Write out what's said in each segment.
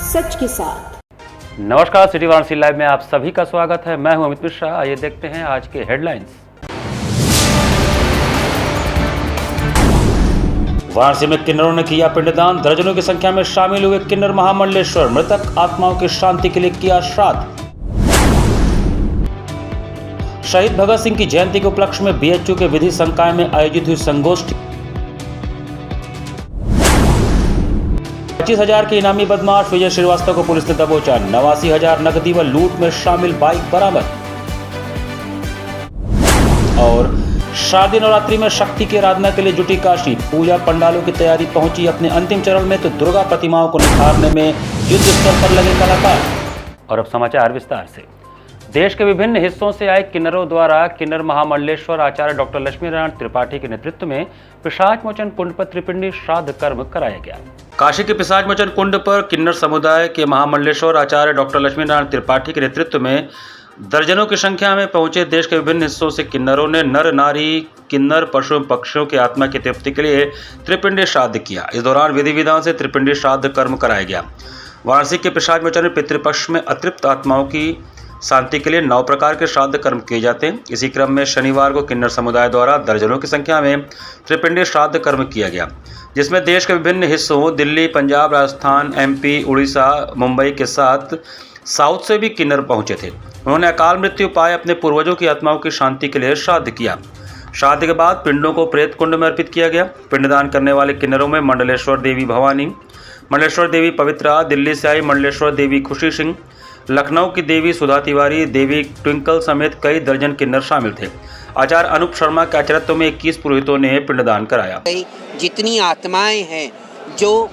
सच के साथ। नमस्कार, सिटी वाराणसी लाइव में आप सभी का स्वागत है। मैं हूं अमित मिश्रा। आइए देखते हैं आज के हेडलाइंस। वाराणसी में किन्नरों ने किया पिंडदान। दर्जनों की संख्या में शामिल हुए किन्नर महामंडलेश्वर। मृतक आत्माओं की शांति के लिए किया श्राद्ध। शहीद भगत सिंह की जयंती के उपलक्ष्य में बीएचयू के विधि संकाय में आयोजित हुई संगोष्ठी। 25,000 के इनामी बदमाश विजय श्रीवास्तव को पुलिस ने दबोचा। 89,000 नकदी व लूट में शामिल बाइक बरामद। और शारदीय नवरात्रि में शक्ति की आराधना के लिए जुटी काशी। पूजा पंडालों की तैयारी पहुंची अपने अंतिम चरण में, तो दुर्गा प्रतिमाओं को निखारने में युद्ध स्तर पर लगे कलाकार। और अब समाचार विस्तार से। देश के विभिन्न हिस्सों से आए किन्नरों द्वारा किन्नर महामंडलेश्वर आचार्य डॉक्टर लक्ष्मी नारायण त्रिपाठी के नेतृत्व में पिशाच मोचन कुंड पर त्रिपिंडी श्राद्ध कर्म कराया गया। काशी के पिशाच मोचन कुंड पर किन्नर समुदाय के महामंडलेश्वर आचार्य डॉक्टर लक्ष्मी नारायण त्रिपाठी के नेतृत्व में दर्जनों की संख्या में पहुंचे देश के विभिन्न हिस्सों से किन्नरों ने नर नारी किन्नर पशु पक्षियों की आत्मा की तृप्ति के लिए त्रिपिंडी श्राद्ध किया। इस दौरान विधि विधान से त्रिपिंडी श्राद्ध कर्म कराया गया। वाराणसी के पिशाच मोचन में पितृपक्ष में अतृप्त आत्माओं की शांति के लिए 9 प्रकार के श्राद्ध कर्म किए जाते हैं। इसी क्रम में शनिवार को किन्नर समुदाय द्वारा दर्जनों की संख्या में त्रिपिंडी श्राद्ध कर्म किया गया, जिसमें देश के विभिन्न हिस्सों दिल्ली, पंजाब, राजस्थान, एमपी, उड़ीसा, मुंबई के साथ साउथ से भी किन्नर पहुंचे थे। उन्होंने अकाल मृत्यु पाए अपने पूर्वजों की आत्माओं की शांति के लिए श्राद्ध किया। श्राद्ध के बाद पिंडों को प्रेत कुंड में अर्पित किया गया। पिंडदान करने वाले किन्नरों में मंडलेश्वर देवी भवानी, मंडलेश्वर देवी पवित्रा, दिल्ली से आई मंडलेश्वर देवी खुशी सिंह, लखनऊ की देवी सुधा तिवारी, देवी ट्विंकल समेत कई दर्जन किन्नर शामिल थे। आचार्य अनूप शर्मा के आचार्यत्व में 21 पुरोहितों ने पिंडदान कराया। जितनी आत्माएं हैं जो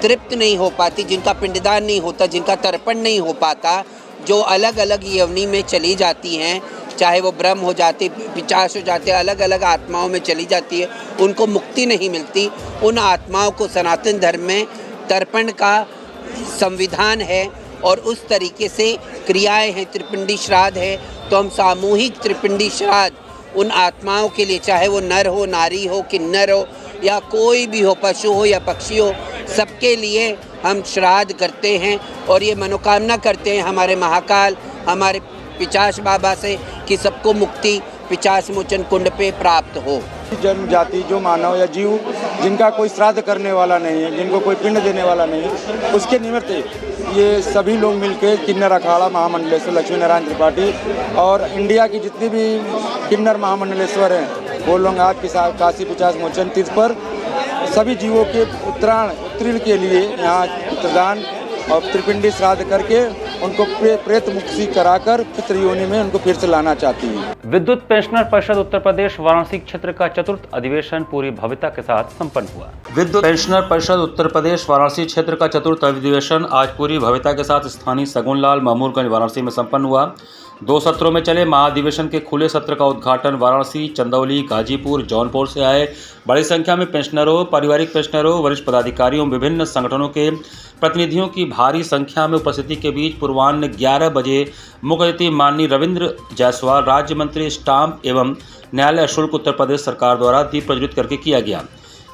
तृप्त नहीं हो पाती, जिनका पिंडदान नहीं होता, जिनका तर्पण नहीं हो पाता, जो अलग अलग यवनी में चली जाती हैं, चाहे वो ब्रह्म हो जाते, पिशाच हो जाते, अलग अलग आत्माओं में चली जाती है, उनको मुक्ति नहीं मिलती। उन आत्माओं को सनातन धर्म में तर्पण का संविधान है और उस तरीके से क्रियाएं हैं। त्रिपिंडी श्राद्ध है तो हम सामूहिक त्रिपिंडी श्राद्ध उन आत्माओं के लिए, चाहे वो नर हो, नारी हो, किन्नर हो या कोई भी हो, पशु हो या पक्षी हो, सबके लिए हम श्राद्ध करते हैं और ये मनोकामना करते हैं हमारे महाकाल, हमारे पिशाच बाबा से कि सबको मुक्ति पिशाच मोचन कुंड पे प्राप्त हो। जन्म जाति जो मानव या जीव जिनका कोई श्राद्ध करने वाला नहीं है, जिनको कोई पिंड देने वाला नहीं है, उसके निमित्त ये सभी लोग मिलकर किन्नर अखाड़ा महामंडलेश्वर लक्ष्मी नारायण त्रिपाठी और इंडिया की जितनी भी किन्नर महामंडलेश्वर हैं वो लोग आज काशी पिशाच मोचन तीर्थ पर सभी जीवों के उत्तरायण के लिए यहाँ पितृदान और त्रिपिंडी श्राद्ध करके उनको प्रेत मुक्ति कराकर पितृयोनि में उनको फिर से लाना चाहती है। विद्युत पेंशनर परिषद उत्तर प्रदेश वाराणसी क्षेत्र का चतुर्थ अधिवेशन पूरी भव्यता के साथ संपन्न हुआ। विद्युत पेंशनर परिषद उत्तर प्रदेश वाराणसी क्षेत्र का चतुर्थ अधिवेशन आज पूरी भव्यता के साथ स्थानीय सगुनलाल मामूरगंज वाराणसी में संपन्न हुआ। 2 सत्रों में चले महाधिवेशन के खुले सत्र का उद्घाटन वाराणसी, चंदौली, गाजीपुर, जौनपुर से आए बड़ी संख्या में पेंशनरों, पारिवारिक पेंशनरों, वरिष्ठ पदाधिकारियों, विभिन्न संगठनों के प्रतिनिधियों की भारी संख्या में उपस्थिति के बीच पूर्वाह्न 11 बजे मुख्य अतिथि माननीय रविंद्र जायसवाल, राज्य मंत्री स्टाम्प एवं न्यायालय शुल्क उत्तर प्रदेश सरकार द्वारा दीप प्रज्वलित करके किया गया।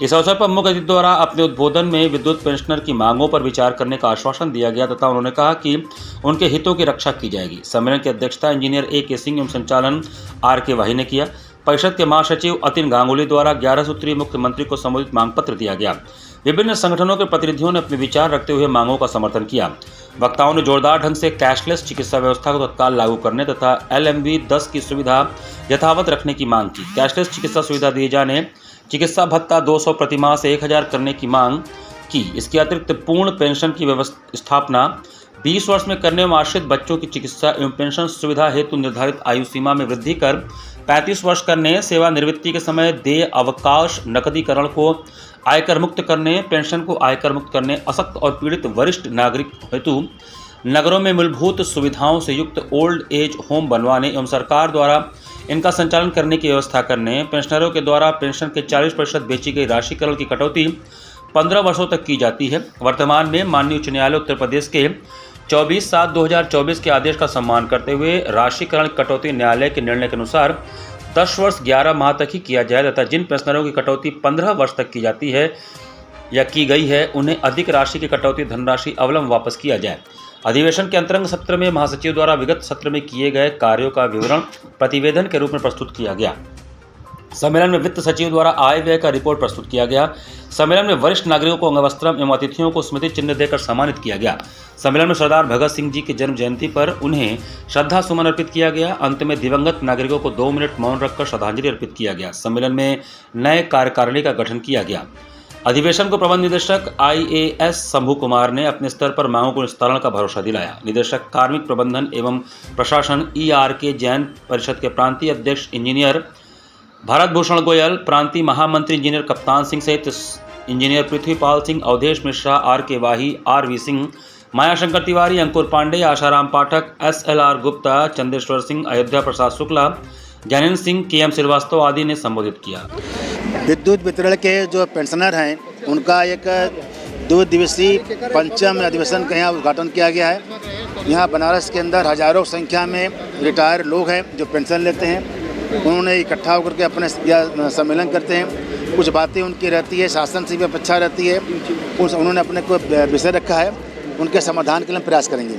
इस अवसर पर मुख्य अतिथि द्वारा अपने उद्बोधन में विद्युत पेंशनर की मांगों पर विचार करने का आश्वासन दिया गया तथा उन्होंने कहा कि उनके हितों की रक्षा की जाएगी। सम्मेलन की अध्यक्षता इंजीनियर A.K. सिंह एवं संचालन R.K. वाही ने किया। परिषद के महासचिव अतिन गांगुली द्वारा 11 सूत्रीय मुख्यमंत्री को संबोधित मांग पत्र दिया गया। विभिन्न संगठनों के प्रतिनिधियों ने अपने विचार रखते हुए मांगों का समर्थन किया। वक्ताओं ने जोरदार ढंग से कैशलेस चिकित्सा व्यवस्था को तत्काल लागू करने तथा LMB 10 की सुविधा यथावत रखने की मांग की। कैशलेस चिकित्सा सुविधा दिए जाने, चिकित्सा भत्ता 200 प्रतिमाह से 1000 करने की मांग की। इसके अतिरिक्त पूर्ण पेंशन की स्थापना 20 वर्ष में करने एवं आश्रित बच्चों की चिकित्सा एवं पेंशन सुविधा हेतु निर्धारित आयु सीमा में वृद्धि कर 35 वर्ष करने, सेवानिवृत्ति के समय देय अवकाश नकदीकरण को आयकर मुक्त करने, पेंशन को आयकर मुक्त करने, अशक्त और पीड़ित वरिष्ठ नागरिक हेतु नगरों में मूलभूत सुविधाओं से युक्त ओल्ड एज होम बनवाने एवं सरकार द्वारा इनका संचालन करने की व्यवस्था करने, पेंशनरों के द्वारा पेंशन के 40% बेची गई राशिकरण की कटौती 15 वर्षों तक की जाती है। वर्तमान में माननीय उच्च न्यायालय उत्तर प्रदेश के 24/7/2024 के आदेश का सम्मान करते हुए राशिकरण कटौती न्यायालय के निर्णय के अनुसार 10 वर्ष 11 माह तक ही किया जाए तथा जिन पेंशनरों की कटौती 15 वर्ष तक की जाती है या की गई है उन्हें अधिक राशि की कटौती धनराशि अवलंब वापस किया जाए। अधिवेशन के अंतरंग सत्र में महासचिव द्वारा विगत सत्र में किए गए कार्यों का विवरण प्रतिवेदन के रूप में प्रस्तुत किया गया। सम्मेलन में वित्त सचिव द्वारा आय व्यय का रिपोर्ट प्रस्तुत किया गया। सम्मेलन में वरिष्ठ नागरिकों को अंगवस्त्रम एवं अतिथियों को स्मृति चिन्ह देकर सम्मानित किया गया। सम्मेलन में सरदार भगत सिंह जी की जन्म जयंती पर उन्हें श्रद्धा सुमन अर्पित किया गया। अंत में दिवंगत नागरिकों को 2 मिनट मौन रखकर श्रद्धांजलि अर्पित किया गया। सम्मेलन में नए कार्यकारिणी का गठन किया गया। अधिवेशन को प्रबंध निदेशक IAS शंभू कुमार ने अपने स्तर पर मांगों को निस्तारण का भरोसा दिलाया। निदेशक कार्मिक प्रबंधन एवं प्रशासन ERK जैन परिषद के प्रांतीय अध्यक्ष इंजीनियर भारत भूषण गोयल, प्रांतीय महामंत्री इंजीनियर कप्तान सिंह सहित इंजीनियर पृथ्वीपाल सिंह, अवधेश मिश्रा, RK वाही, RV सिंह, मायाशंकर तिवारी, अंकुर पांडे, आशाराम पाठक, SLR गुप्ता, चंदेश्वर सिंह, अयोध्या प्रसाद शुक्ला, ज्ञानेन्द्र सिंह, KM श्रीवास्तव आदि ने संबोधित किया। विद्युत वितरण के जो पेंशनर हैं उनका एक 2 दिवसीय पंचम अधिवेशन का यहाँ उद्घाटन किया गया है। यहाँ बनारस के अंदर हजारों संख्या में रिटायर लोग हैं जो पेंशन लेते हैं। उन्होंने इकट्ठा होकर के अपने सम्मेलन करते हैं। कुछ बातें उनकी रहती है, शासन से भी अपेक्षा रहती है। उन्होंने अपने को विषय रखा है, उनके समाधान के लिए प्रयास करेंगे।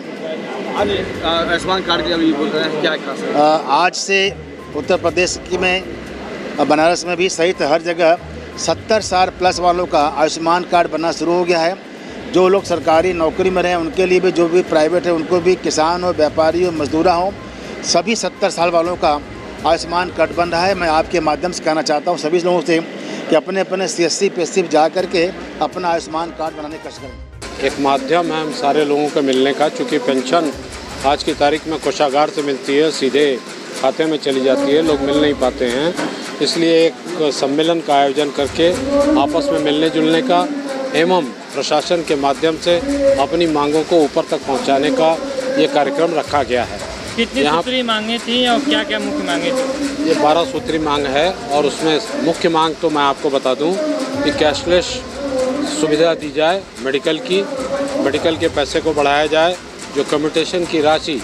आयुष्मान कार्ड का भी बोल रहे हैं, क्या खास है? आज से उत्तर प्रदेश में बनारस में भी सहित हर जगह 70 साल प्लस वालों का आयुष्मान कार्ड बनना शुरू हो गया है। जो लोग सरकारी नौकरी में रहे उनके लिए भी, जो भी प्राइवेट है उनको भी, किसान हो, व्यापारी हो, मजदूरा हो, सभी 70 साल वालों का आयुष्मान कार्ड बन रहा है। मैं आपके माध्यम से कहना चाहता हूँ सभी लोगों से कि अपने अपने CSC PSC जा करके अपना आयुष्मान कार्ड बनाने की कोशिश करें। एक माध्यम है हम सारे लोगों को मिलने का, चूँकि पेंशन आज की तारीख में कोषागार से मिलती है, सीधे खाते में चली जाती है, लोग मिल नहीं पाते हैं। इसलिए एक सम्मेलन का आयोजन करके आपस में मिलने जुलने का एवं प्रशासन के माध्यम से अपनी मांगों को ऊपर तक पहुंचाने का ये कार्यक्रम रखा गया है। कितनी सूत्री मांगें थी और क्या क्या मुख्य मांगें थी? ये 12 सूत्री मांग है और उसमें मुख्य मांग तो मैं आपको बता दूं कि कैशलेस सुविधा दी जाए, मेडिकल के पैसे को बढ़ाया जाए, जो कम्यूटेशन की राशि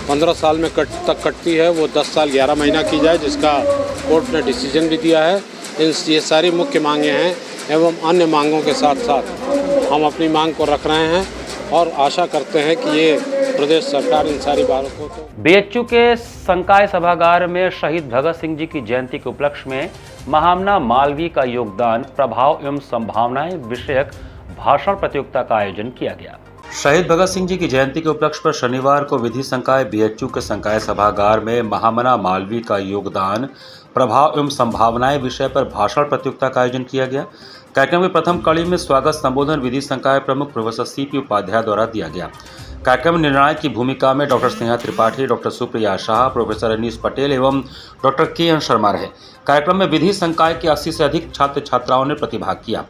15 साल में तक कटती है वो 10 साल 11 महीना की जाए, जिसका कोर्ट ने डिसीजन भी दिया है। ये सारी मुख्य मांगें हैं एवं अन्य मांगों के साथ साथ हम अपनी मांग को रख रहे हैं और आशा करते हैं कि ये प्रदेश सरकार इन सारी बातों को तो BHU के संकाय सभागार में शहीद भगत सिंह जी की जयंती के उपलक्ष्य में महामना मालवीय का योगदान, प्रभाव एवं संभावनाएं विषयक भाषण प्रतियोगिता का आयोजन किया गया। शहीद भगत सिंह जी की जयंती के उपलक्ष्य पर शनिवार को विधि संकाय BHU के संकाय सभागार में महामना मालवीय का योगदान, प्रभाव एवं संभावनाएं विषय पर भाषण प्रतियोगिता का आयोजन किया गया। कार्यक्रम की प्रथम कड़ी में स्वागत संबोधन विधि संकाय प्रमुख प्रोफेसर CP उपाध्याय द्वारा दिया गया। कार्यक्रम में निर्णायक की भूमिका में doctor Sneha Tripathi, doctor Supriya Shah, professor Anees Patel एवं डॉक्टर KN शर्मा रहे। कार्यक्रम में विधि संकाय के 80 से अधिक छात्र छात्राओं ने प्रतिभाग किया।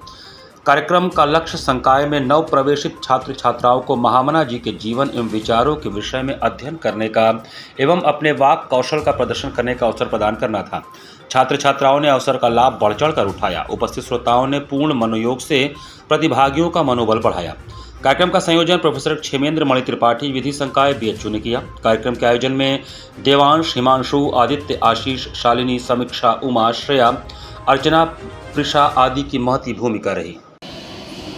कार्यक्रम का लक्ष्य संकाय में नव प्रवेशित छात्र छात्राओं को महामना जी के जीवन एवं विचारों के विषय में अध्ययन करने का एवं अपने वाक कौशल का प्रदर्शन करने का अवसर प्रदान करना था। छात्र छात्राओं ने अवसर का लाभ बढ़ चढ़ कर उठाया। उपस्थित श्रोताओं ने पूर्ण मनोयोग से प्रतिभागियों का मनोबल बढ़ाया। कार्यक्रम का संयोजन प्रोफेसर क्षेमेंद्र मणि त्रिपाठी, विधि संकाय BHU ने किया। कार्यक्रम के आयोजन में देवांश, हिमांशु, आदित्य, आशीष, शालिनी, समीक्षा, उमा, श्रेया, अर्चना, प्रिशा आदि की महती भूमिका रही।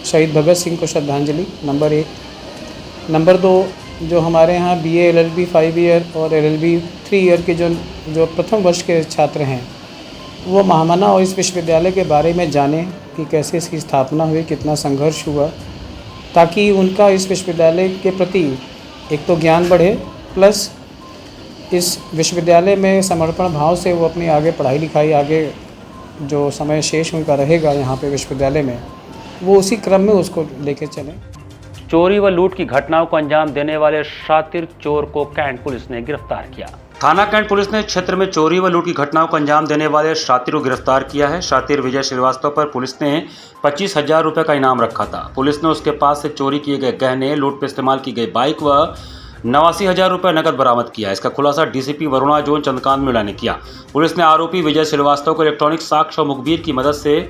शहीद भगत सिंह को श्रद्धांजलि नंबर 1। नंबर 2, जो हमारे यहाँ BA LLB 5 ईयर और LLB 3 ईयर के जो प्रथम वर्ष के छात्र हैं वो महामना और इस विश्वविद्यालय के बारे में जानें कि कैसे इसकी स्थापना हुई, कितना संघर्ष हुआ, ताकि उनका इस विश्वविद्यालय के प्रति एक तो ज्ञान बढ़े, प्लस इस विश्वविद्यालय में समर्पण भाव से वो अपनी आगे पढ़ाई लिखाई, आगे जो समय शेष उनका रहेगा यहाँ पे विश्वविद्यालय में, वो उसी क्रम में उसको लेके चलें। चोरी व लूट की घटनाओं को अंजाम देने वाले शातिर चोर को कैंट पुलिस ने गिरफ्तार किया। थाना कैंट पुलिस ने क्षेत्र में चोरी व लूट की घटनाओं को अंजाम देने वाले शातिर को गिरफ्तार किया है। शातिर विजय श्रीवास्तव पर पुलिस ने 25,000 रुपये का इनाम रखा था। पुलिस ने उसके पास से चोरी किए गए गहने, लूट पर इस्तेमाल की गई बाइक व 89,000 रुपये नकद बरामद किया। इसका खुलासा DCP वरुणा जोन चंद्रकांत मीणा ने किया। पुलिस ने आरोपी विजय श्रीवास्तव को इलेक्ट्रॉनिक साक्ष्य और मुखबिर की मदद से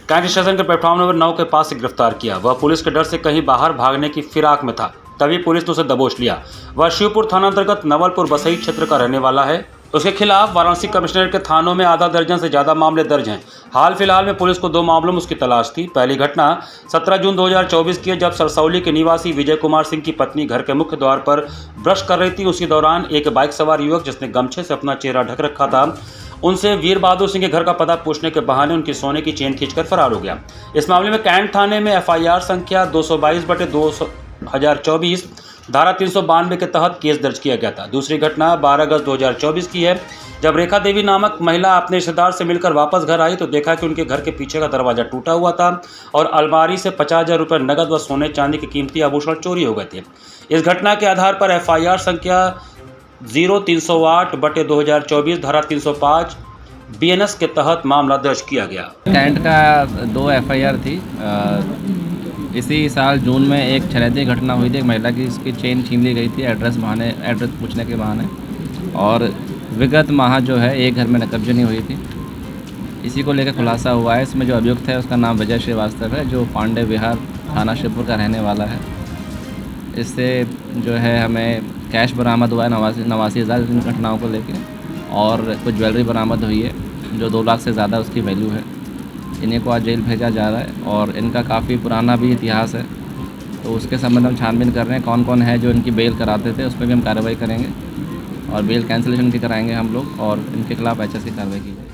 कैंट स्टेशन के प्लेटफॉर्म नंबर 9 के पास से गिरफ्तार किया। वह पुलिस के डर से कहीं बाहर भागने की फिराक में था, तभी पुलिस ने उसे दबोच लिया। वह शिवपुर थाना अंतर्गत नवलपुर बसई क्षेत्र का रहने वाला है। उसके खिलाफ वाराणसी कमिश्नरेट के थानों में आधा दर्जन से ज़्यादा मामले दर्ज हैं। हाल फिलहाल में पुलिस को 2 मामलों में उसकी तलाश थी। पहली घटना 17 जून 2024 की है, जब सरसौली के निवासी विजय कुमार सिंह की पत्नी घर के मुख्य द्वार पर ब्रश कर रही थी। उसी दौरान एक बाइक सवार युवक जिसने गमछे से अपना चेहरा ढक रखा था, उनसे वीर बहादुर सिंह के घर का पता पूछने के बहाने उनकी सोने की चेन खींचकर फरार हो गया। इस मामले में कैंट थाने में FIR संख्या 222/2024 धारा 392 के तहत केस दर्ज किया गया था। दूसरी घटना 12 अगस्त 2024 की है, जब रेखा देवी नामक महिला अपने रिश्तेदार से मिलकर वापस घर आई तो देखा कि उनके घर के पीछे का दरवाजा टूटा हुआ था और अलमारी से 50,000 रुपये नकद व सोने चांदी के कीमती आभूषण चोरी हो गए थे। इस घटना के आधार पर FIR संख्या 0308/2024 धारा 305 BNS के तहत मामला दर्ज किया गया। कैंट का 2 FIR थी। इसी साल जून में एक छलैती घटना हुई थी, एक महिला की इसकी चेन छीन ली गई थी एड्रेस पूछने के बहाने, और विगत माह जो है एक घर में नकबजनी हुई थी। इसी को लेकर खुलासा हुआ है। इसमें जो अभियुक्त है उसका नाम विजय श्रीवास्तव है, जो पांडे विहार थाना शिवपुर का रहने वाला है। इससे जो है हमें कैश बरामद हुआ है 89,000 इन घटनाओं को लेकर, और कुछ ज्वेलरी बरामद हुई है जो 2 लाख से ज़्यादा उसकी वैल्यू है। इन्हीं को आज जेल भेजा जा रहा है और इनका काफ़ी पुराना भी इतिहास है, तो उसके संबंध में छानबीन कर रहे हैं कौन कौन है जो इनकी बेल कराते थे। उस पर भी हम कार्रवाई करेंगे और बेल कैंसिलेशन की कराएंगे हम लोग, और इनके खिलाफ ऐसी कार्रवाई की जाएगी।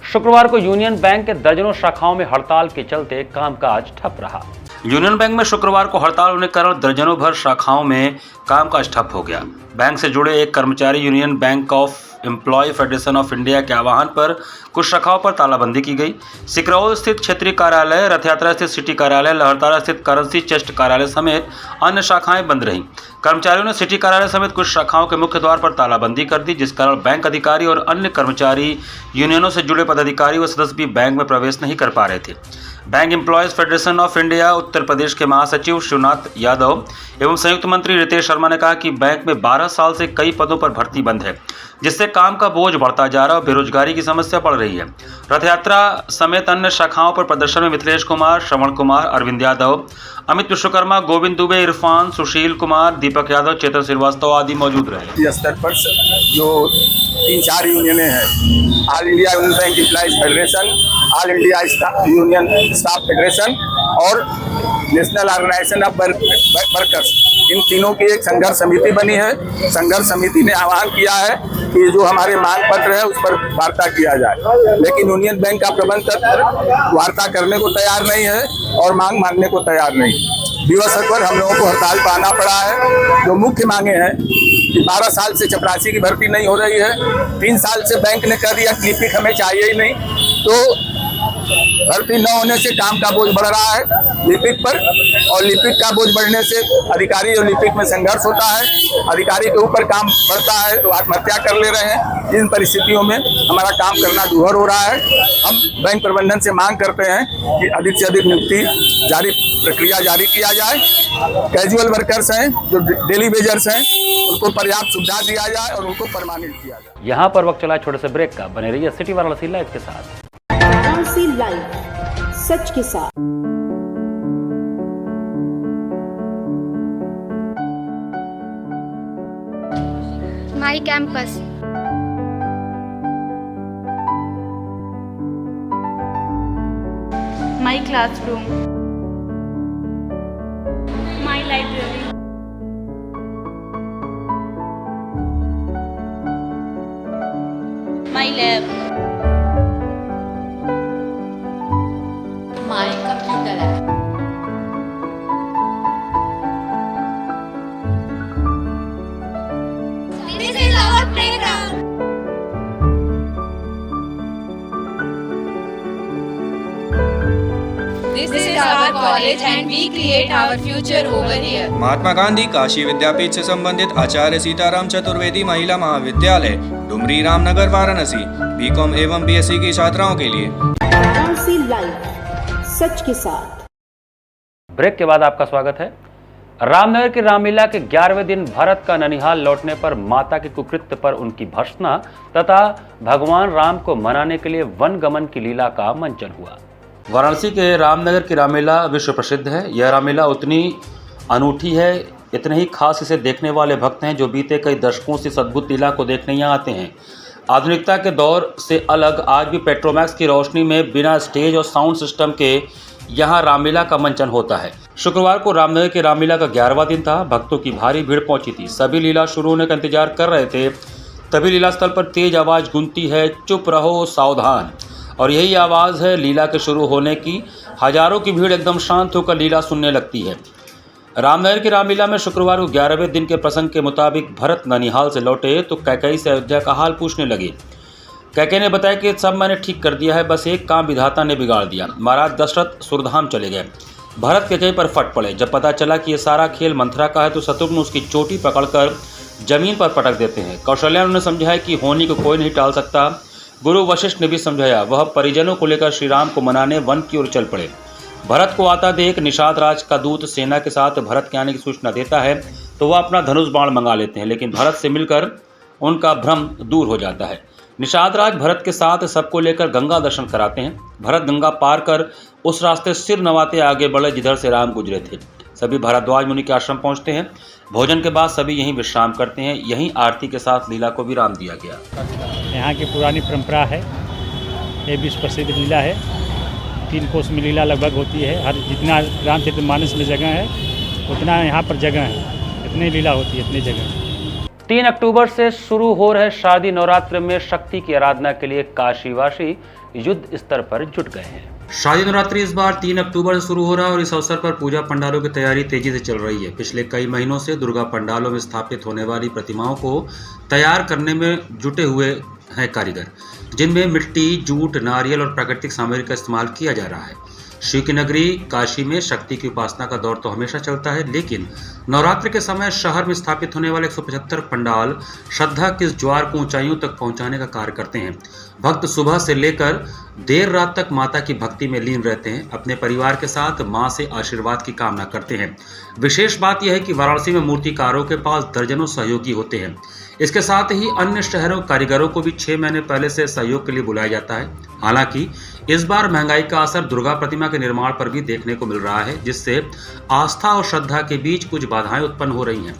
शुक्रवार को यूनियन बैंक के दर्जनों शाखाओं में हड़ताल के चलते कामकाज ठप रहा। यूनियन बैंक में शुक्रवार को हड़ताल होने के कारण दर्जनों भर शाखाओं में कामकाज ठप हो गया। बैंक से जुड़े एक कर्मचारी union bank of employ federation of India के आह्वान पर कुछ शाखाओं पर तालाबंदी की गई। सिकरौल स्थित क्षेत्रीय कार्यालय, रथ यात्रा स्थित सिटी कार्यालय, लहरतारा स्थित करेंसी चेस्ट कार्यालय समेत अन्य शाखाएं बंद रहीं। कर्मचारियों ने सिटी कार्यालय समेत कुछ शाखाओं के मुख्य द्वार पर तालाबंदी कर दी, जिस कारण बैंक अधिकारी और अन्य कर्मचारी, यूनियनों से जुड़े पदाधिकारी व सदस्य भी बैंक में प्रवेश नहीं कर पा रहे थे। Bank employees federation of India Uttar Pradesh के महासचिव शिवनाथ यादव एवं संयुक्त मंत्री रितेश शर्मा ने कहा कि बैंक में 12 साल से कई पदों पर भर्ती बंद है, जिससे काम का बोझ बढ़ता जा रहा है और बेरोजगारी की समस्या बढ़ रही है। रथ यात्रा समेत अन्य शाखाओं पर प्रदर्शन में मिथिलेश कुमार, श्रवण कुमार, अरविंद यादव, अमित विश्वकर्मा, गोविंद दुबे, इरफान, सुशील कुमार, दीपक यादव, चेतन श्रीवास्तव आदि मौजूद रहे। स्तर पर जो 3-4 यूनियनें हैं, all India union bank employees federation, all India union staff federation और नेशनल ऑर्गेनाइजेशन ऑफ वर्कर्स, इन तीनों की एक संघर्ष समिति बनी है। संघर्ष समिति ने आह्वान किया है कि जो हमारे मांग पत्र है उस पर वार्ता किया जाए, लेकिन यूनियन बैंक का प्रबंधक वार्ता करने को तैयार नहीं है और मांग मानने को तैयार नहीं। दिवस पर हम लोगों को हड़ताल पर आना पड़ा है। जो मुख्य मांगे हैं कि 12 साल से चपरासी की भर्ती नहीं हो रही है, 3 साल से बैंक ने कह दिया लिपिक हमें चाहिए ही नहीं, तो भर्ती न होने से काम का बोझ बढ़ रहा है लिपिक पर, और लिपिक का बोझ बढ़ने से अधिकारी और लिपिक में संघर्ष होता है। अधिकारी के ऊपर काम बढ़ता है तो आत्महत्या कर ले रहे हैं। इन परिस्थितियों में हमारा काम करना दूभर हो रहा है। हम बैंक प्रबंधन से मांग करते हैं कि अधिक से अधिक नियुक्ति प्रक्रिया जारी किया जाए। कैजुअल वर्कर्स हैं जो डेली वेजर्स हैं, उनको पर्याप्त सुविधा दिया जाए और उनको परमानेंट किया जाए। यहाँ पर वक्त चला छोटे से ब्रेक का। बने रहिए सिटी वाराणसी लाइव के साथ। वाराणसी लाइव, सच के साथ। My campus, my classroom, my library, my lab, my computer lab, this is our playground. This is our college and we create our future over here. Mahatma Gandhi Kashi विद्यापीठ से संबंधित आचार्य सीताराम चतुर्वेदी महिला महाविद्यालय, डुमरी रामनगर, वाराणसी, बीकॉम एवं बीएससी की छात्राओं के लिए। वाराणसी लाइव, सच के साथ। ब्रेक के बाद आपका स्वागत है। रामनगर की रामलीला के 11वें दिन भरत का ननिहाल लौटने पर माता के कुकृत्य पर उनकी भर्त्सना तथा भगवान राम को मनाने के लिए वन गमन की लीला का मंचन हुआ। वाराणसी के रामनगर की रामलीला विश्व प्रसिद्ध है। यह रामलीला उतनी अनूठी है, इतने ही खास इसे देखने वाले भक्त हैं जो बीते कई दशकों से इस अद्भुत लीला को देखने यहाँ आते हैं। आधुनिकता के दौर से अलग आज भी पेट्रोमैक्स की रोशनी में बिना स्टेज और साउंड सिस्टम के यहाँ रामलीला का मंचन होता है। शुक्रवार को रामनगर के रामलीला का 11वां दिन था। भक्तों की भारी भीड़ पहुंची थी। सभी लीला शुरू होने का इंतजार कर रहे थे। तभी लीला स्थल पर तेज आवाज़ गूंजती है, चुप रहो सावधान। और यही आवाज़ है लीला के शुरू होने की। हजारों की भीड़ एकदम शांत होकर लीला सुनने लगती है। रामनगर की रामलीला में शुक्रवार को 11वें दिन के प्रसंग के मुताबिक भरत ननिहाल से लौटे तो कैकेयी से अयोध्या का हाल पूछने लगे। कैकेयी ने बताया कि सब मैंने ठीक कर दिया है, बस एक काम विधाता ने बिगाड़ दिया। महाराज दशरथ सुरधाम चले गए। भरत कैकेयी पर फट पड़े। जब पता चला कि ये सारा खेल मंथरा का है तो शत्रुघ्न उसकी चोटी पकड़कर जमीन पर पटक देते हैं। कौशल्या ने समझाया कि होनी को कोई नहीं टाल सकता। गुरु वशिष्ठ ने भी समझाया। वह परिजनों को लेकर श्री राम को मनाने वन की ओर चल पड़े। भरत को आता देख निषाद राज का दूत सेना के साथ भरत के आने की सूचना देता है तो वह अपना धनुष बाण मंगा लेते हैं, लेकिन भरत से मिलकर उनका भ्रम दूर हो जाता है। निषाद राज भरत के साथ सबको लेकर गंगा दर्शन कराते हैं। भरत गंगा पार कर उस रास्ते सिर नवाते आगे बढ़े जिधर से राम गुजरे थे। सभी भारद्वाज मुनि के आश्रम पहुंचते हैं। भोजन के बाद सभी यहीं विश्राम करते हैं। यहीं आरती के साथ लीला को विराम दिया गया। यहाँ की पुरानी परंपरा है। ये विश्व प्रसिद्ध लीला है। 3 कोस में लीला लगभग होती है। हर जितना रामचरितमानस में जगह है उतना यहाँ पर जगह है। इतनी लीला होती है, इतनी जगह। 3 अक्टूबर से शुरू हो रहे शारदीय नवरात्र में शक्ति की आराधना के लिए काशीवासी युद्ध स्तर पर जुट गए हैं। शारदीय नवरात्रि इस बार 3 अक्टूबर से शुरू हो रहा है और इस अवसर पर पूजा पंडालों की तैयारी तेजी से चल रही है। पिछले कई महीनों से दुर्गा पंडालों में स्थापित होने वाली प्रतिमाओं को तैयार करने में जुटे हुए हैं कारीगर, जिनमें मिट्टी, जूट, नारियल और प्राकृतिक सामग्री का इस्तेमाल किया जा रहा है। शिव की नगरी काशी में शक्ति की उपासना का दौर तो हमेशा चलता है, लेकिन नवरात्र के समय शहर में स्थापित होने वाले 175 पंडाल श्रद्धा के इस ज्वार को ऊंचाइयों तक पहुंचाने का कार्य करते हैं। भक्त सुबह से लेकर देर रात तक माता की भक्ति में लीन रहते हैं। अपने परिवार के साथ मां से आशीर्वाद की कामना करते हैं। विशेष बात यह है कि वाराणसी में मूर्तिकारों के पास दर्जनों सहयोगी होते हैं। इसके साथ ही अन्य शहरों कारीगरों को भी 6 महीने पहले से सहयोग के लिए बुलाया जाता है। हालांकि इस बार महंगाई का असर दुर्गा प्रतिमा के निर्माण पर भी देखने को मिल रहा है, जिससे आस्था और श्रद्धा के बीच कुछ बाधाएं उत्पन्न हो रही हैं।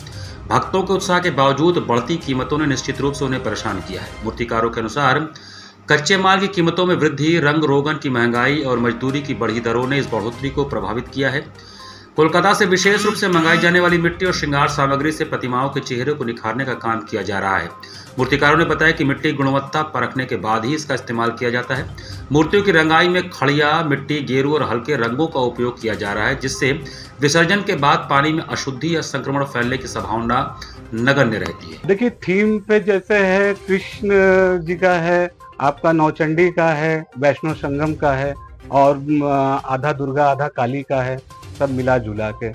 भक्तों के उत्साह के बावजूद बढ़ती कीमतों ने निश्चित रूप से उन्हें परेशान किया है। मूर्तिकारों के अनुसार कच्चे माल की कीमतों में वृद्धि, रंग रोगन की महंगाई और मजदूरी की बढ़ी दरों ने इस बढ़ोतरी को प्रभावित किया है। कोलकाता से विशेष रूप से मंगाई जाने वाली मिट्टी और श्रृंगार सामग्री से प्रतिमाओं के चेहरे को निखारने का काम किया जा रहा है। मूर्तिकारों ने बताया कि मिट्टी गुणवत्ता परखने के बाद ही इसका इस्तेमाल किया जाता है। मूर्तियों की रंगाई में खड़िया, मिट्टी, गेरू और हल्के रंगों का उपयोग किया जा रहा है, जिससे विसर्जन के बाद पानी में अशुद्धि या संक्रमण फैलने की संभावना नगण्य रहती है। देखिए, थीम पे जैसे है कृष्ण जी का है, आपका नौचंडी का है, वैष्णो संगम का है और आधा दुर्गा आधा काली का है, सब मिला जुला के।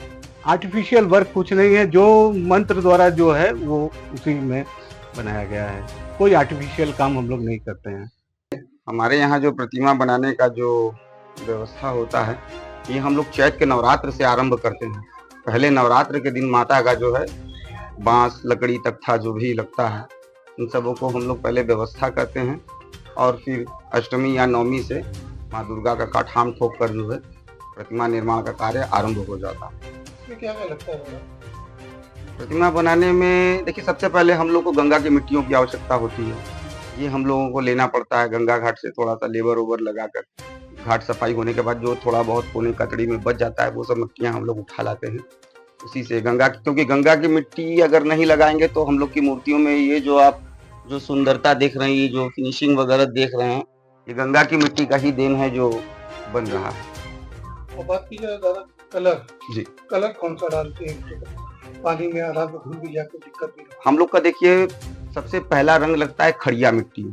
आर्टिफिशियल वर्क कुछ नहीं है, जो मंत्र द्वारा जो है वो उसी में बनाया गया है। कोई आर्टिफिशियल काम हम लोग नहीं करते हैं। हमारे यहाँ जो प्रतिमा बनाने का जो व्यवस्था होता है, ये हम लोग चैत के नवरात्र से आरंभ करते हैं। पहले नवरात्र के दिन माता का जो है बांस, लकड़ी, तख्ता जो भी लगता है, इन सबों को हम लोग पहले व्यवस्था करते हैं और फिर अष्टमी या नवमी से माँ दुर्गा का काठाम ठोक कर जो है प्रतिमा निर्माण का कार्य आरंभ हो जाता है। इसमें क्या लगता है? प्रतिमा बनाने में देखिए, सबसे पहले हम लोग को गंगा की मिट्टियों की आवश्यकता होती है। ये हम लोगों को लेना पड़ता है गंगा घाट से, थोड़ा सा लेबर ओबर लगाकर। घाट सफाई होने के बाद जो थोड़ा बहुत कोने कतड़ी में बच जाता है, वो सब मिट्टियाँ हम लोग उठा लाते हैं उसी से गंगा, क्योंकि गंगा की मिट्टी अगर नहीं लगाएंगे तो हम लोग की मूर्तियों में ये जो आप जो सुंदरता देख रहे हैं, जो फिनिशिंग वगैरह देख रहे हैं, ये गंगा की मिट्टी का ही देन है जो बन रहा है। और बात की जाए दादा कलर, जी, कलर कौन सा डालते हैं? पानी में आराम से धुल भी जाए, दिक्कत नहीं। हम लोग का देखिए, सबसे पहला रंग लगता है खड़िया मिट्टी,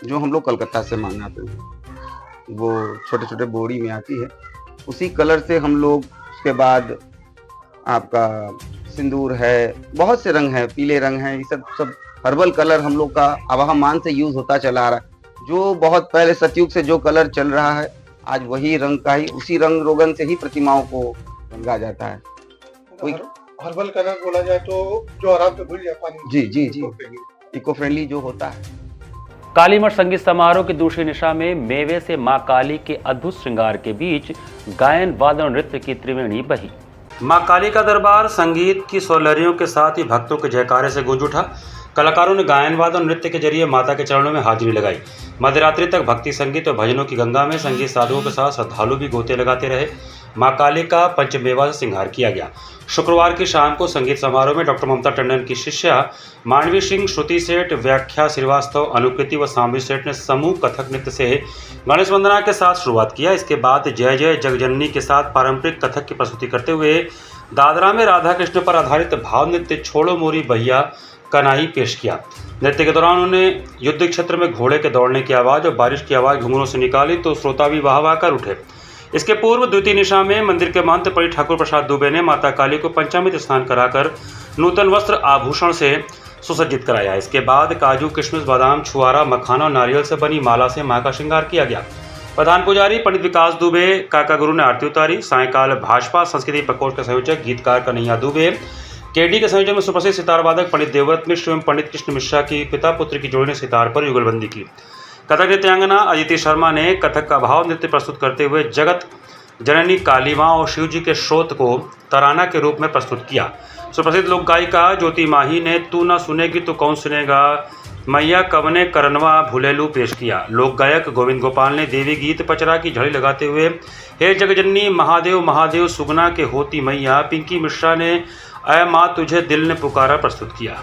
जो हम लोग कलकत्ता से मंगाते हैं। वो छोटे छोटे बोरी में आती है, उसी कलर से हम लोग। उसके बाद आपका सिंदूर है, बहुत से रंग हैं, पीले रंग हैं, ये सब हर्बल कलर हम लोग का आवाहमान से यूज होता चला आ रहा है। जो बहुत पहले सतयुग से जो कलर चल रहा है, आज वही रंग का ही, उसी रंग रोगन से ही प्रतिमाओं को रंगा जाता है। कोई हर्बल कलर बोला जाए तो जो आराम से धुल जाए पानी। जी जी जी, इको फ्रेंडली जो होता है। काली मठ संगीत समारोह की दूसरी निशा में मेवे से मां काली के अद्भुत श्रृंगार के बीच गायन, वादन, नृत्य की त्रिवेणी बही। मां काली का दरबार संगीत की सौलहरियों के साथ ही भक्तों के जयकारे से गूंज उठा। कलाकारों ने गायनवाद और नृत्य के जरिए माता के चरणों में हाजिरी लगाई। मध्यरात्रि तक भक्ति संगीत और भजनों की गंगा में संगीत साधुओं के साथ श्रद्धालु भी गोते लगाते रहे। मां काली का पंचमेवा से श्रृंगार किया गया। शुक्रवार की शाम को संगीत समारोह में डॉक्टर ममता टंडन की शिष्या मानवी सिंह, श्रुति सेठ, व्याख्या श्रीवास्तव, अनुकृति व सांबी सेठ ने समूह कथक नृत्य से गणेश वंदना के साथ शुरुआत किया। इसके बाद जय जय जगजननी के साथ पारंपरिक कथक की प्रस्तुति करते हुए दादरा में राधा कृष्ण पर आधारित भाव नृत्य छोड़ो मोरी भैया कनाई पेश किया। नृत्य के दौरान उन्होंने युद्ध क्षेत्र में घोड़े के दौड़ने की आवाज़ और बारिश की आवाज़ घुंघरूं से निकाली तो श्रोता भी वाह वाह कर उठे। इसके पूर्व द्वितीय निशा में मंदिर के महंत परी ठाकुर प्रसाद दुबे ने माता काली को पंचामृत स्नान कराकर नूतन वस्त्र आभूषण से सुसज्जित कराया। इसके बाद काजू, किशमिश, बादाम, छुआरा, मखाना और नारियल से बनी माला से मां का श्रृंगार किया गया। प्रधान पुजारी पंडित विकास दुबे, काका गुरु ने आरती उतारी। सायंकाल भाजपा संस्कृति प्रकोष्ठ के संयोजक गीतकार कन्हैया दुबे, केडी के संयोजन में सुप्रसिद्ध सितार वादक पंडित देवव्रत मिश्र एवं पंडित कृष्ण मिश्रा की पिता पुत्र की जोड़ी ने सितार पर युगलबंदी की। कथक नृत्यांगना अदिति शर्मा ने कथक का भाव नृत्य प्रस्तुत करते हुए जगत जननी काली मां और शिव जी के श्रोत को तराना के रूप में प्रस्तुत किया। सुप्रसिद्ध लोक गायिका ज्योति माही ने तू ना सुनेगी तो कौन सुनेगा, मैया कवने करनवा भूलेलू पेश किया। लोक गायक गोविंद गोपाल ने देवी गीत पचरा की झड़ी लगाते हुए हे जगजननी महादेव महादेव सुगना के होती मैया, पिंकी मिश्रा ने ऐ माँ तुझे दिल ने पुकारा प्रस्तुत किया।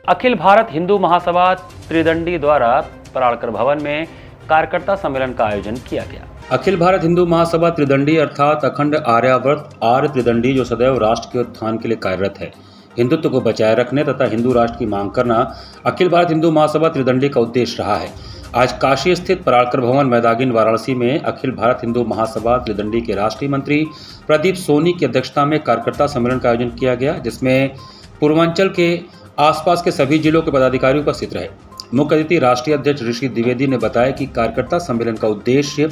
अखिल भारत हिंदू महासभा त्रिदंडी द्वारा पराड़कर भवन में कार्यकर्ता सम्मेलन का आयोजन किया गया। अखिल भारत हिंदू महासभा त्रिदंडी अर्थात अखंड आर्यावर्त आर्य त्रिदंडी जो सदैव राष्ट्र के उत्थान के लिए कार्यरत है, हिंदुत्व को बचाए रखने तथा हिंदू राष्ट्र की मांग करना अखिल भारत हिंदू महासभा त्रिदंडी का उद्देश्य रहा है। आज काशी स्थित पराड़कर भवन मैदागिन वाराणसी में अखिल भारत हिंदू महासभा त्रिदंडी के राष्ट्रीय मंत्री प्रदीप सोनी की अध्यक्षता में कार्यकर्ता सम्मेलन का आयोजन किया गया, जिसमें पूर्वांचल के आसपास के सभी जिलों के पदाधिकारी उपस्थित रहे। मुख्य अतिथि राष्ट्रीय अध्यक्ष ऋषि द्विवेदी ने बताया कि कार्यकर्ता सम्मेलन का उद्देश्य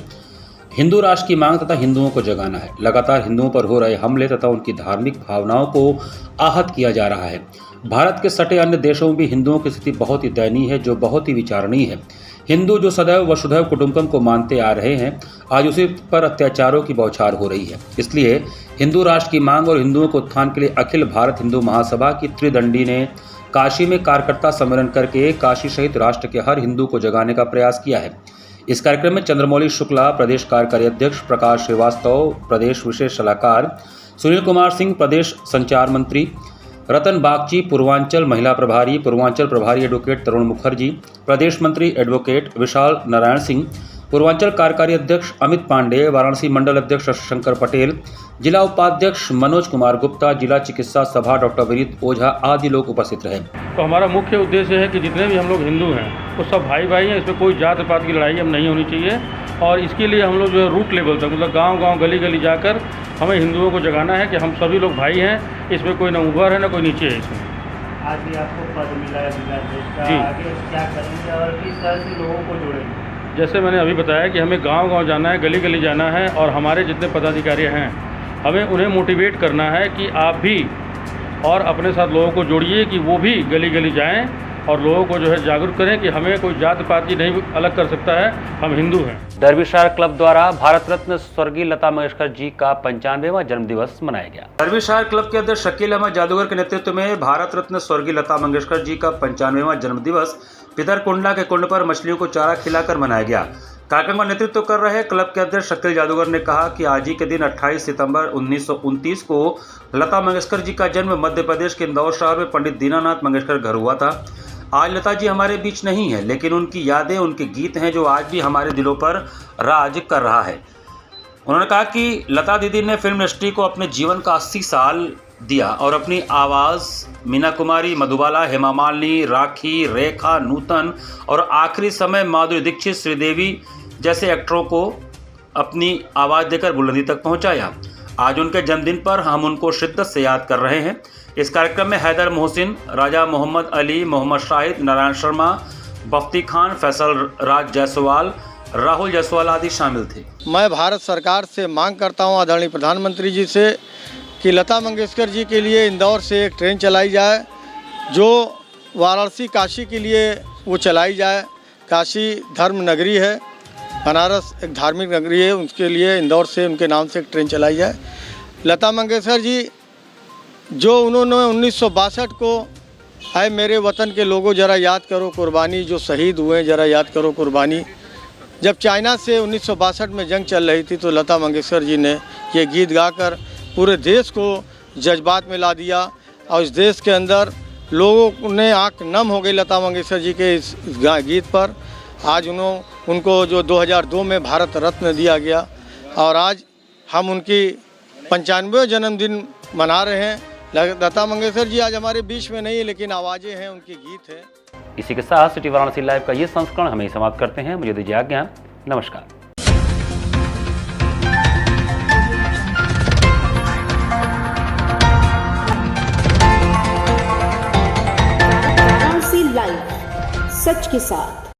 हिंदू राष्ट्र की मांग तथा हिंदुओं को जगाना है। लगातार हिंदुओं पर हो रहे हमले तथा उनकी धार्मिक भावनाओं को आहत किया जा रहा है। भारत के सटे अन्य देशों में भी हिंदुओं की स्थिति बहुत ही दयनीय है, जो बहुत ही विचारणीय है। हिंदू जो सदैव वसुधैव कुटुंबकम को मानते आ रहे हैं, आज उसी पर अत्याचारों की बौछार हो रही है। इसलिए हिंदू राष्ट्र की मांग और हिंदुओं के उत्थान के लिए अखिल भारत हिंदू महासभा की त्रिदंडी ने काशी में कार्यकर्ता सम्मेलन करके काशी सहित राष्ट्र के हर हिंदू को जगाने का प्रयास किया है। इस कार्यक्रम में चंद्रमौली शुक्ला, प्रदेश कार्यकारी अध्यक्ष प्रकाश श्रीवास्तव, प्रदेश विशेष सलाहकार सुनील कुमार सिंह, प्रदेश संचार मंत्री रतन बागची, पूर्वांचल महिला प्रभारी, पूर्वांचल प्रभारी एडवोकेट तरुण मुखर्जी, प्रदेश मंत्री एडवोकेट विशाल नारायण सिंह, पूर्वांचल कार्यकारी अध्यक्ष अमित पांडे, वाराणसी मंडल अध्यक्ष शंकर पटेल, जिला उपाध्यक्ष मनोज कुमार गुप्ता, जिला चिकित्सा सभा डॉक्टर विनीत ओझा आदि लोग उपस्थित रहे। तो हमारा मुख्य उद्देश्य है कि जितने भी हम लोग हिंदू हैं वो सब भाई भाई हैं, इसमें कोई जात पात की लड़ाई अब नहीं होनी चाहिए। और इसके लिए हम लोग जो है रूट लेवल तक, मतलब गांव-गांव, गली-गली जाकर हमें हिंदुओं को जगाना है कि हम सभी लोग भाई हैं, इसमें कोई ना ऊपर है ना कोई नीचे है। इसमें आज भी आपको पद मिला है जिलाध्यक्ष का, आगे क्या करेंगे और किस तरह से लोगों को जोड़ेंगे? जैसे मैंने अभी बताया कि हमें गांव-गांव जाना है, गली-गली जाना है और हमारे जितने पदाधिकारी हैं हमें उन्हें मोटिवेट करना है कि आप भी और अपने साथ लोगों को जोड़िए कि वो भी गली गली जाएं और लोगों को जो है जागरूक करें कि हमें कोई जाति पाति नहीं अलग कर सकता है, हम हिंदू हैं। दरवीशार क्लब द्वारा भारत रत्न स्वर्गीय लता मंगेशकर जी का 95वां जन्मदिवस मनाया गया। दरवीशार क्लब के अध्यक्ष शकील अहमद जादूगर के नेतृत्व में भारत रत्न स्वर्गीय लता मंगेशकर जी का 95वां जन्मदिवस पितरकुंडला के कुंड पर मछलियों को चारा खिलाकर मनाया गया। कार्यक्रम का नेतृत्व कर रहे क्लब के अध्यक्ष शकील जादूगर ने कहा कि आज ही के दिन 28 सितंबर 1929 को लता मंगेशकर जी का जन्म मध्य प्रदेश के इंदौर शहर में पंडित दीनानाथ मंगेशकर घर हुआ था। आज लता जी हमारे बीच नहीं है, लेकिन उनकी यादें, उनके गीत हैं जो आज भी हमारे दिलों पर राज कर रहा है। उन्होंने कहा कि लता दीदी ने फिल्म इंडस्ट्री को अपने जीवन का 80 साल दिया और अपनी आवाज़ मीना कुमारी, मधुबाला, हेमा मालिनी, राखी, रेखा, नूतन और आखिरी समय माधुरी दीक्षित, श्रीदेवी जैसे एक्टरों को अपनी आवाज़ देकर बुलंदी तक पहुंचाया। आज उनके जन्मदिन पर हम उनको शिद्दत से याद कर रहे हैं। इस कार्यक्रम में हैदर मोहसिन, राजा मोहम्मद अली, मोहम्मद शाहिद, नारायण शर्मा, बफ्ती खान, फैसल राज जायसवाल, राहुल जायसवाल आदि शामिल थे। मैं भारत सरकार से मांग करता हूं आदरणीय प्रधानमंत्री जी से कि लता मंगेशकर जी के लिए इंदौर से एक ट्रेन चलाई जाए, जो वाराणसी काशी के लिए वो चलाई जाए। काशी धर्म नगरी है, बनारस एक धार्मिक नगरी है, उसके लिए इंदौर से उनके नाम से एक ट्रेन चलाई जाए। लता मंगेशकर जी जो उन्होंने 1962 को आए मेरे वतन के लोगों ज़रा याद करो कुर्बानी, जो शहीद हुए ज़रा याद करो कुर्बानी। जब चाइना से 1962 में जंग चल रही थी तो लता मंगेशकर जी ने ये गीत गाकर पूरे देश को जज्बात में ला दिया और इस देश के अंदर लोगों ने आँख नम हो गई लता मंगेशकर जी के इस गीत पर। आज उनको जो 2002 में भारत रत्न दिया गया और आज हम उनकी 95वें जन्मदिन मना रहे हैं। लता मंगेशकर जी आज हमारे बीच में नहीं है, लेकिन आवाज़ें हैं, उनके गीत हैं। इसी के साथ सिटी वाराणसी लाइव का ये संस्करण हमें समाप्त करते हैं। मुझे दीजिए आज्ञा, नमस्कार। वाराणसी लाइव, सच के साथ।